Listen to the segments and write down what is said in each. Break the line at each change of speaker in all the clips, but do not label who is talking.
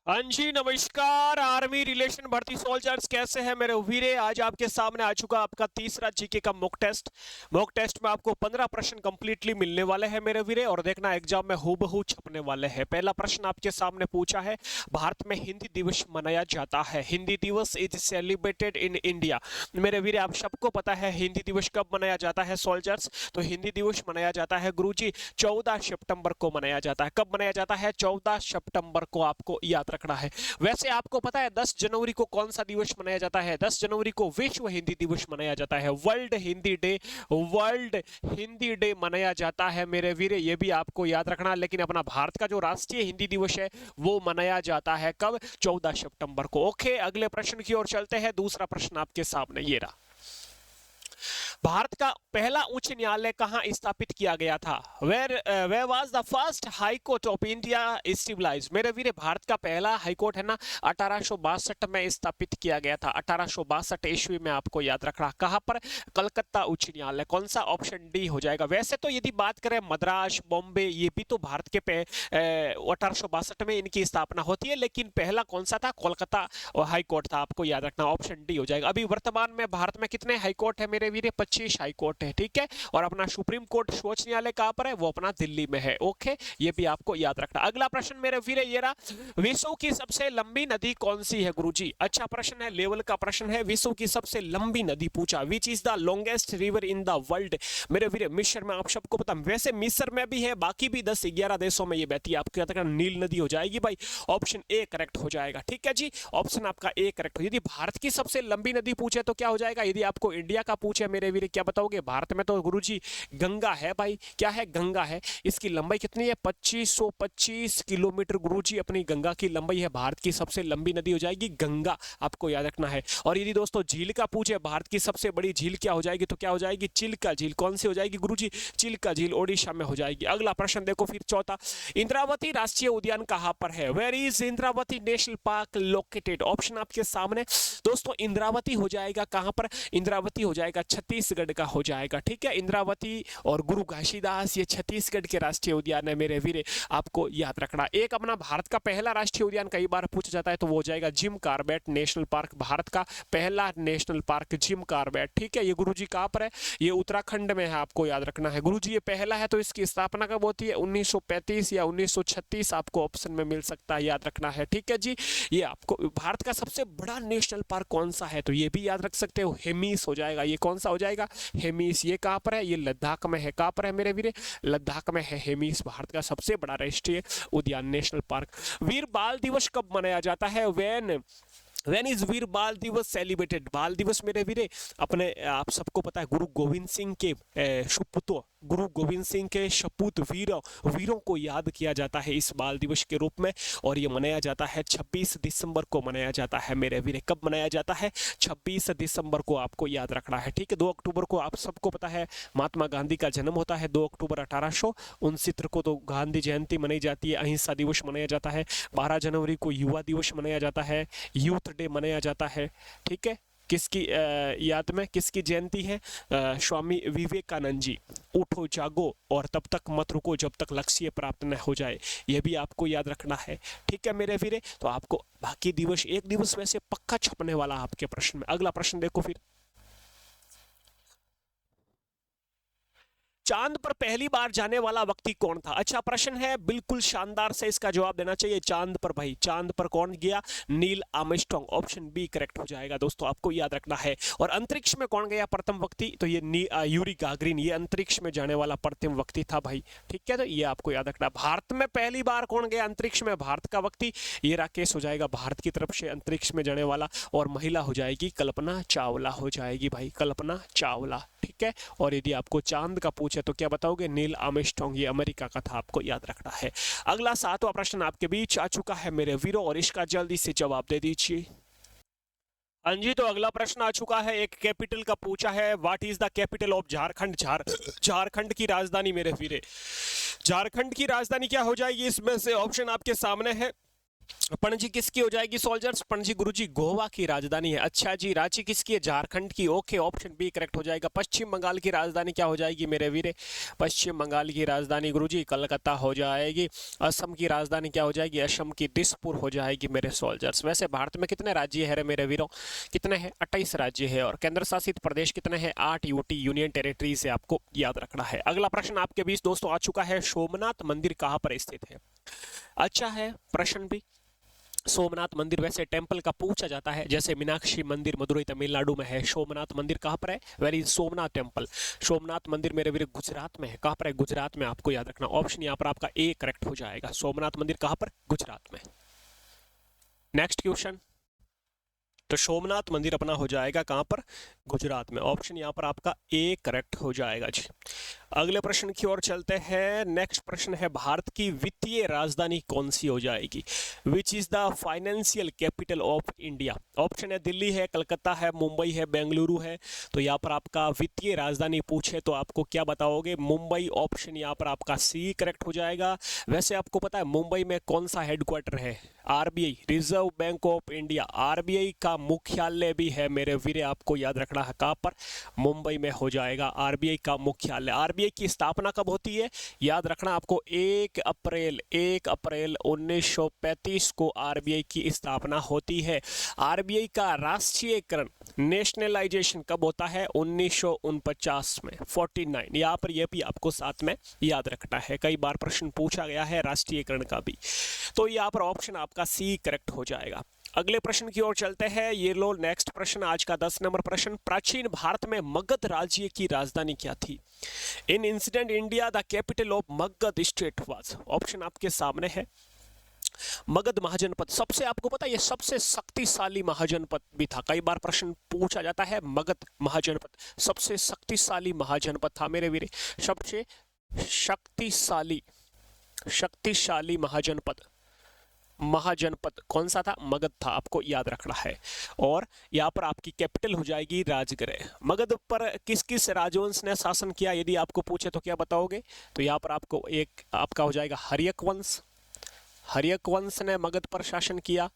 हाँ जी, नमस्कार। Army relation भर्ती सोल्जर्स कैसे हैं मेरे वीरे। आज आपके सामने आ चुका आपका तीसरा जीके का मॉक टेस्ट में आपको 15 प्रश्न कंप्लीटली मिलने वाले हैं मेरे वीरे, और देखना एग्जाम में हूबहू छपने वाले हैं। पहला प्रश्न आपके सामने पूछा है, भारत में हिंदी दिवस मनाया जाता है। हिंदी दिवस इज सेलिब्रेटेड इन इंडिया। मेरे वीरे, आप सबको पता है हिंदी दिवस कब मनाया जाता है सोल्जर्स। तो हिंदी दिवस मनाया जाता है गुरुजी 14 सितंबर को मनाया जाता है। कब मनाया जाता है? 14 सितंबर को आपको याद रखना है। वैसे आपको पता है 10 जनवरी को कौन सा दिवस मनाया जाता है? 10 जनवरी को विश्व हिंदी दिवस मनाया जाता है। वर्ल्ड हिंदी डे मनाया जाता है मेरे वीरे, ये भी आपको याद रखना। लेकिन अपना भारत का जो राष्ट्रीय हिंदी दिवस है वो मनाया जाता है कब? 14 सितंबर को। ओके, अगले प्रश्न की ओर चलते हैं। दूसरा प्रश्न आपके सामने ये रहा। भारत का पहला उच्च न्यायालय कहां स्थापित किया गया था? Where was the first high court of India stabilise? मेरे वीरे, भारत का पहला हाई कोर्ट है ना 1862 में स्थापित किया गया था। 1862 ईस्वी में आपको याद रखना। कहां पर? कलकत्ता उच्च न्यायालय। कौन सा? ऑप्शन डी हो जाएगा। वैसे तो यदि बात करें मद्रास, बॉम्बे, ये भी तो भारत के 1862 में इनकी स्थापना होती है, लेकिन पहला कौन सा था? कोलकाता हाई कोर्ट था। आपको याद रखना, ऑप्शन डी हो जाएगा। अभी वर्तमान में भारत में कितने हाई कोर्ट है मेरे वीरे? 25 हाई कोर्ट है, ठीक है। और अपना सुप्रीम कोर्ट सर्वोच्च न्यायालय कहां पर है? वो अपना दिल्ली में है। ओके, ये भी आपको याद रखना। अगला प्रश्न मेरे वीरे ये रहा, विश्व की सबसे लंबी नदी कौन सी है गुरुजी? अच्छा प्रश्न है, लेवल का प्रश्न है। विश्व की सबसे लंबी नदी पूछा, विच is the longest river in the world? मेरे वीरे, मिस्र में, आप सबको पता, वैसे मिस्र में भी है, बाकी भी 10-11 देशों में ये बहती है। आपको याद रखना, नील नदी हो जाएगी भाई। ऑप्शन ए करेक्ट हो जाएगा, ठीक है जी। ऑप्शन आपका ए करेक्ट हो। यदि भारत की सबसे लंबी नदी पूछे तो क्या हो जाएगा? यदि आपको इंडिया का पूछे मेरे वीरे, क्या बताओगे? भारत में तो गुरुजी गंगा है भाई। क्या है? गंगा है। इसकी लंबाई कितनी है? 2525 किलोमीटर गुरुजी अपनी गंगा की लंबाई है। भारत की सबसे लंबी नदी हो जाएगी गंगा, आपको याद रखना है। और यदि दोस्तों झील का पूछे, भारत की सबसे बड़ी झील क्या हो जाएगी? तो क्या हो जाएगी? चिल्का झील। कौन सी हो जाएगी गुरुजी? चिल्का झील ओडिशा में हो जाएगी। अगला प्रश्न देखो फिर, चौथा, इंद्रावती राष्ट्रीय उद्यान कहां पर है? Where is Indravati national park located? Option आपके सामने दोस्तों। इंद्रावती हो जाएगा कहां पर? इंद्रावती हो जाएगा छत्तीसगढ़ का हो जाएगा, ठीक है। इंद्रावती और गुरु घासीदास, ये छत्तीसगढ़ के राष्ट्रीय उद्यान है मेरे वीरे, आपको याद रखना। एक अपना भारत का पहला राष्ट्रीय उद्यान कई बार पूछा जाता है, तो वो हो जाएगा Jim Corbett national park. Bharat का पहला नेशनल पार्क जिम कॉर्बेट, ठीक है। ये गुरुजी कहां पर है? ये उत्तराखंड में है, आपको याद रखना है गुरुजी। ये पहला है, तो इसकी स्थापना कब होती है? 1935 या 1936, आपको ऑप्शन में मिल सकता है, याद रखना है, ठीक है जी। ये आपको भारत का सबसे बड़ा नेशनल पार्क कौन सा है? तो ये भी याद रख सकते हो, हेमिस हो जाएगा। ये कौन सा हो जाएगा? हेमिस। ये कहां पर है? ये लद्दाख में है। कहां पर है मेरे वीरे? लद्दाख में है हेमिस, भारत का सबसे बड़ा राष्ट्रीय उद्यान नेशनल पार्क। वीर बाल दिवस कब मनाया जाता है? वेन इज वीर बाल दिवस सेलिब्रेटेड? बाल दिवस मेरे वीरे, अपने आप सबको पता है गुरु गोविंद सिंह के सुपुत्र, गुरु गोविंद सिंह के सपूत वीरों को याद किया जाता है इस बाल दिवस के रूप में। और ये मनाया जाता है 26 दिसंबर को मनाया जाता है मेरे वीरे। कब मनाया जाता है? 26 दिसंबर को, आपको याद रखना है, ठीक है। 2 अक्टूबर को आप सबको पता है महात्मा गांधी का जन्म होता है। 2 अक्टूबर 1869 को तो गांधी जयंती मनाई जाती है, अहिंसा दिवस मनाया जाता है। 12 जनवरी को युवा दिवस मनाया जाता है, यूथ डे मनाया जाता है, ठीक है। किसकी याद में, किसकी जयंती है? स्वामी विवेकानंद जी। उठो जागो और तब तक मत रुको जब तक लक्ष्य प्राप्त न हो जाए, यह भी आपको याद रखना है, ठीक है मेरे वीरे। तो आपको बाकी दिवस, एक दिवस वैसे पक्का छपने वाला आपके प्रश्न में। अगला प्रश्न देखो फिर, चांद पर पहली बार जाने वाला व्यक्ति कौन था? अच्छा प्रश्न है, बिल्कुल शानदार से इसका जवाब देना चाहिए। चांद पर भाई, चांद पर कौन गया? Neil Armstrong. Option B correct हो जाएगा दोस्तों, आपको याद रखना है। और अंतरिक्ष में कौन गया प्रथम व्यक्ति? तो ये यूरी गागरिन, ये अंतरिक्ष में जाने वाला प्रथम व्यक्ति था भाई, ठीक है। तो ये आपको याद रखना। भारत में पहली बार कौन गया अंतरिक्ष में? भारत का व्यक्ति ये राकेश हो जाएगा, भारत की तरफ से अंतरिक्ष में जाने वाला। और महिला हो जाएगी कल्पना चावला हो जाएगी भाई, कल्पना चावला, ठीक है। और यदि आपको चांद का पूछे तो क्या बताओगे? नील आर्मस्ट्रांग, ये अमेरिका का था, आपको याद रखना है। अगला 7वां प्रश्न आपके बीच आ चुका है मेरे वीरों, और इसका जल्दी से जवाब दे दीजिए। हाँ जी, तो अगला प्रश्न आ चुका है, एक कैपिटल का पूछा है। What is the capital of Jharkhand? Jharkhand की राजधानी मेरे वीरे, झारखंड की राजधानी क्या हो जाएगी? इसमें से ऑप्शन आपके सामने है, पणजी किसकी हो जाएगी सोल्जर्स? पणजी गुरुजी गोवा की राजधानी है। अच्छा जी, रांची किसकी है? झारखंड की। ओके, ऑप्शन बी करेक्ट हो जाएगा। पश्चिम बंगाल की राजधानी क्या हो जाएगी मेरे वीरे? पश्चिम बंगाल की राजधानी गुरुजी कलकत्ता हो जाएगी। असम की राजधानी क्या हो जाएगी? असम की दिसपुर हो जाएगी मेरे सोल्जर्स। वैसे भारत में कितने राज्य है रे मेरे वीरों? कितने हैं? 28 राज्य है। और केंद्र शासित प्रदेश कितने हैं? 8 यूटी यूनियन टेरिटरीज से आपको याद रखना है। अगला प्रश्न आपके बीच दोस्तों आ चुका है, सोमनाथ मंदिर कहाँ पर स्थित है? अच्छा है प्रश्न भी। सोमनाथ मंदिर वैसे टेंपल का पूछा जाता है, जैसे मीनाक्षी मंदिर मदुरई तमिलनाडु में है। सोमनाथ मंदिर कहाँ पर है? Where is Somnath temple? Somnath मंदिर मेरे वीर गुजरात में है। कहाँ पर है? गुजरात में। आपको याद रखना, ऑप्शन यहाँ पर आपका ए करेक्ट हो जाएगा। सोमनाथ मंदिर कहाँ पर? गुजरात में। Next question. तो सोमनाथ मंदिर अपना हो जाएगा कहाँ पर? गुजरात में। ऑप्शन यहाँ पर आपका ए करेक्ट हो जाएगा जी। अगले प्रश्न की ओर चलते हैं। नेक्स्ट प्रश्न है, भारत की वित्तीय राजधानी कौन सी हो जाएगी? विच is the financial capital of India? Option है दिल्ली है, कलकत्ता है, मुंबई है, बेंगलुरु है। तो यहाँ पर आपका वित्तीय राजधानी पूछे तो आपको क्या बताओगे? मुंबई। ऑप्शन यहाँ पर आपका सी करेक्ट हो जाएगा। वैसे आपको पता है मुंबई में कौन सा हेडक्वार्टर है? RBI, reserve bank of India. RBI का मुख्यालय भी है मेरे वीरे, आपको याद रखना है कहाँ पर? मुंबई में हो जाएगा आरबीआई का मुख्यालय। आरबीआई की स्थापना कब होती है? याद रखना आपको 1 अप्रैल 1935 को आरबीआई की स्थापना होती है। आरबीआई का राष्ट्रीयकरण, नेशनलाइजेशन कब होता है? 1949 में, 49। यहाँ पर यह भी आपको साथ में याद रखना है, कई बार प्रश्न पूछा गया है राष्ट्रीयकरण का भी। तो यहाँ पर ऑप्शन आपका सी करेक्ट हो जाएगा। अगले प्रश्न की ओर चलते हैं। ये लो नेक्स्ट प्रश्न, आज का 10 नंबर प्रश्न। प्राचीन भारत में मगध राज्य की राजधानी क्या थी? In incident India the capital of Magadh state was. Option आपके सामने है। मगध महाजनपद, सबसे आपको पता है ये सबसे शक्तिशाली महाजनपद भी था, कई बार प्रश्न पूछा जाता है। मगध महाजनपद सबसे शक्तिशाली महाजनपद था मेरे वीरे, सबसे शक्तिशाली महाजनपद कौन सा था? मगध था, आपको याद रखना है। और यहाँ पर आपकी कैपिटल हो जाएगी राजगृह। मगध पर किस किस राजवंश ने शासन किया यदि आपको पूछे तो क्या बताओगे? तो यहाँ पर आपको एक आपका हो जाएगा हर्यक वंश ने मगध पर शासन किया।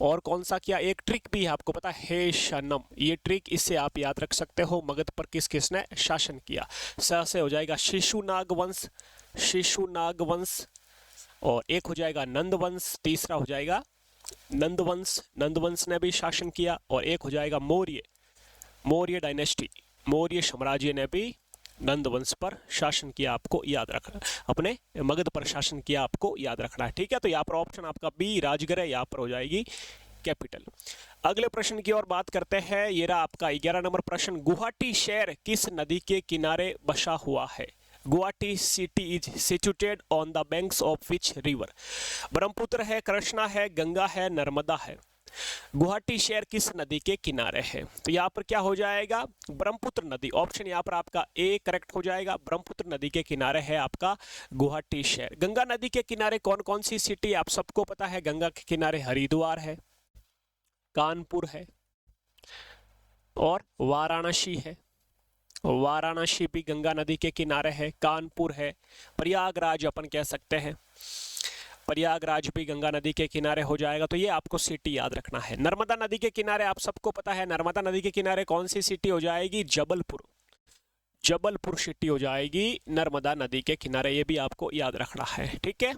और कौन सा किया? एक ट्रिक भी है आपको पता है, हे शनम, ये ट्रिक, इससे आप याद रख सकते हो मगध पर किस किसने शासन किया। स से हो जाएगा शिशुनाग वंश। और एक हो जाएगा नंद वंश, तीसरा हो जाएगा नंदवंश ने भी शासन किया। और एक हो जाएगा मौर्य डायनेस्टी, मौर्य साम्राज्य ने भी नंद वंश पर शासन किया, आपको याद रखना, अपने मगध पर शासन किया, आपको याद रखना है। ठीक है, तो यहाँ पर ऑप्शन आपका बी राजगृह यहाँ पर हो जाएगी कैपिटल। अगले प्रश्न की ओर बात करते हैं। ये रहा आपका 11 नंबर प्रश्न। गुवाहाटी शहर किस नदी के किनारे बसा हुआ है? Guwahati city is situated on the banks of which river? Brahmaputra है, कृष्णा है, गंगा है, नर्मदा है। गुवाहाटी शहर किस नदी के किनारे है? तो यहाँ पर क्या हो जाएगा? ब्रह्मपुत्र नदी। ऑप्शन यहाँ पर आपका ए करेक्ट हो जाएगा। ब्रह्मपुत्र नदी के किनारे है आपका गुवाहाटी शहर। गंगा नदी के किनारे कौन कौन सी सिटी आप सबको पता है? गंगा के किनारे हरिद्वार है, कानपुर है और वाराणसी है। वाराणसी भी गंगा नदी के किनारे है, कानपुर है, प्रयागराज अपन कह सकते हैं, प्रयागराज भी गंगा नदी के किनारे हो जाएगा। तो ये आपको सिटी याद रखना है। नर्मदा नदी के किनारे आप सबको पता है, नर्मदा नदी के किनारे कौन सी सिटी हो जाएगी? जबलपुर सिटी हो जाएगी नर्मदा नदी के किनारे, ये भी आपको याद रखना है। ठीक है,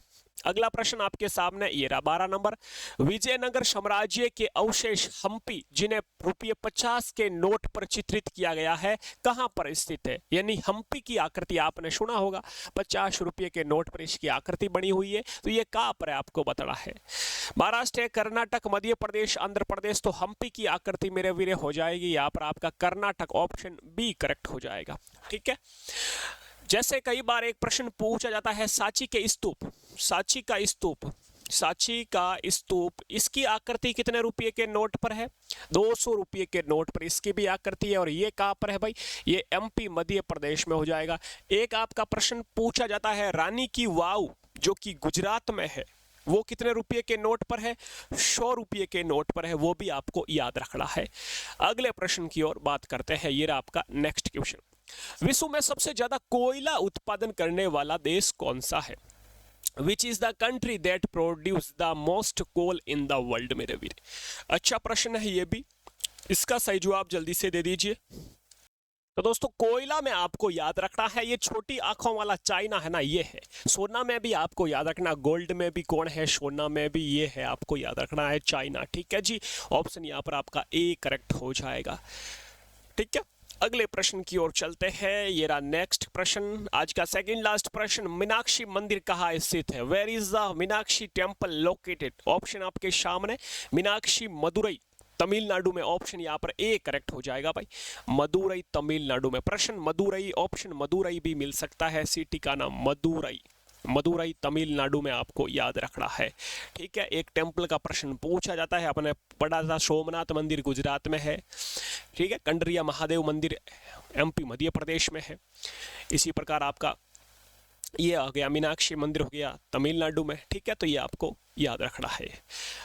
अगला प्रश्न आपके सामने ये रहा 12 नंबर। विजयनगर साम्राज्य के अवशेष हम्पी, जिन्हें ₹50 के नोट पर चित्रित किया गया है, कहां पर स्थित है? यानी हम्पी की आकृति आपने सुना होगा, ₹50 के नोट पर इसकी आकृति बनी हुई है। तो ये कहां पर है आपको बताना है। महाराष्ट्र, कर्नाटक, मध्य प्रदेश, आंध्र प्रदेश। तो हम्पी की आकृति मेरे वीरे हो जाएगी यहाँ पर आपका कर्नाटक। ऑप्शन बी करेक्ट हो जाएगा। ठीक है, जैसे कई बार एक प्रश्न पूछा जाता है, सांची का स्तूप, इसकी आकृति कितने रुपये के नोट पर है? ₹200 के नोट पर इसकी भी आकृति है। और ये कहाँ पर है भाई? ये एमपी मध्य प्रदेश में हो जाएगा। एक आपका प्रश्न पूछा जाता है, रानी की वाव जो कि गुजरात में है, वो कितने रुपये के नोट पर है? ₹100 के नोट पर है, वो भी आपको याद रखना है। अगले प्रश्न की ओर बात करते हैं। ये रहा आपका नेक्स्ट क्वेश्चन। विश्व में सबसे ज्यादा कोयला उत्पादन करने वाला देश कौन सा है? Which is the country that produce the most coal in the world मेरे वीर। अच्छा प्रश्न है ये भी, इसका सही जवाब जल्दी से दे दीजिए। तो दोस्तों कोयला में आपको याद रखना है, ये छोटी आंखों वाला चाइना है ना, ये है। सोना में भी आपको याद रखना, गोल्ड में भी कौन है, सोना में भी ये है, आपको याद रखना है चाइना। ठीक है जी, ऑप्शन यहाँ पर आपका ए करेक्ट हो जाएगा। ठीक है, अगले प्रश्न की ओर चलते हैं। ये रहा नेक्स्ट प्रश्न, आज का सेकंड लास्ट प्रश्न। मीनाक्षी मंदिर कहाँ स्थित है? Where is the Meenakshi temple located? Option आपके सामने, मीनाक्षी मदुरई तमिलनाडु में। ऑप्शन यहाँ पर ए करेक्ट हो जाएगा भाई, मदुरई तमिलनाडु में। प्रश्न मदुरई, ऑप्शन मदुरई भी मिल सकता है, सिटी का नाम मदुरई, मदुरई तमिलनाडु में आपको याद रखना है। ठीक है, एक टेम्पल का प्रश्न पूछा जाता है, अपने पढ़ा था सोमनाथ मंदिर गुजरात में है। ठीक है, कंडरिया महादेव मंदिर एमपी मध्य प्रदेश में है। इसी प्रकार आपका ये आ गया मीनाक्षी मंदिर हो गया तमिलनाडु में। ठीक है, तो ये आपको याद रखना है।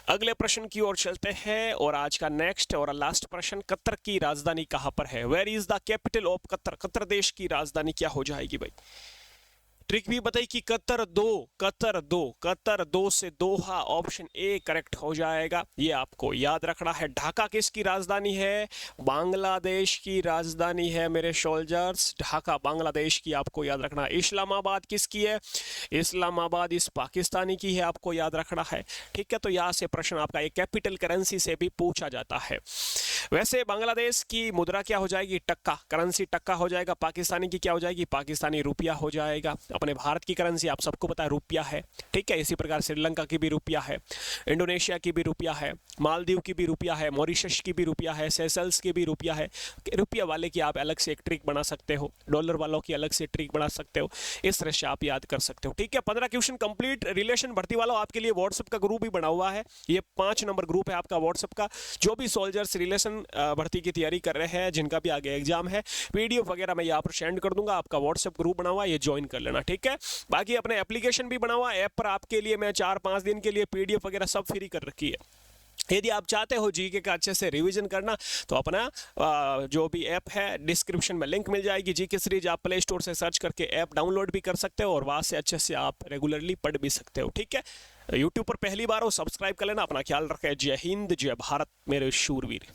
अगले प्रश्न की ओर चलते हैं, और आज का नेक्स्ट और लास्ट प्रश्न, कतर की राजधानी कहाँ पर है? Where is the capital of Qatar? Qatar देश की राजधानी क्या हो जाएगी भाई? ट्रिक भी बताई कि कतर दो से दोहा, ऑप्शन ए करेक्ट हो जाएगा। ये आपको याद रखना है। ढाका किसकी राजधानी है? बांग्लादेश की राजधानी है मेरे सोल्जर्स, ढाका बांग्लादेश की, आपको याद रखना है। इस्लामाबाद किसकी है? इस्लामाबाद इस पाकिस्तानी की है, आपको याद रखना है। ठीक है, तो यहाँ से प्रश्न आपका एक कैपिटल करेंसी से भी पूछा जाता है। वैसे बांग्लादेश की मुद्रा क्या हो जाएगी? टक्का, करेंसी टक्का हो जाएगा। पाकिस्तानी की क्या हो जाएगी? पाकिस्तानी रुपया हो जाएगा। अपने भारत की करेंसी आप सबको पता है रुपया है। ठीक है, इसी प्रकार श्रीलंका की भी रुपया है, इंडोनेशिया की भी रुपया है, मालदीव की भी रुपया है, मॉरिशस की भी रुपया है, सेशल्स की भी रुपया है। रुपया वाले की आप अलग से एक ट्रिक बना सकते हो, डॉलर वालों की अलग से ट्रिक बना सकते हो, इस तरह से आप याद कर सकते हो। ठीक है, 15 क्वेश्चन कंप्लीट। रिलेशन भर्ती वालों आपके लिए व्हाट्सएप का ग्रुप भी बना हुआ है, ये 5 नंबर ग्रुप है आपका व्हाट्सएप का। जो भी सोल्जर्स रिलेशन भर्ती की तैयारी कर रहे हैं, जिनका भी आगे एग्जाम है, पीडीएफ वगैरह मैं यहाँ पर सेंड कर दूंगा, आपका व्हाट्सएप ग्रुप बना हुआ है, ये ज्वाइन कर लेना। ठीक है, बाकी अपने एप्लीकेशन भी बना हुआ है, ऐप पर आपके लिए मैं 4-5 दिन के लिए पीडीएफ वगैरह सब फ्री कर रखी है। यदि आप चाहते हो जीके का अच्छे से रिवीजन करना, तो अपना जो भी ऐप है डिस्क्रिप्शन में लिंक मिल जाएगी, जीके सीरीज, आप प्ले स्टोर से सर्च करके ऐप डाउनलोड भी कर सकते हो और वहाँ से अच्छे से आप रेगुलरली पढ़ भी सकते हो। ठीक है, यूट्यूब पर पहली बार हो सब्सक्राइब कर लेना। अपना ख्याल रखें। जय हिंद, जय भारत मेरे शूरवीर।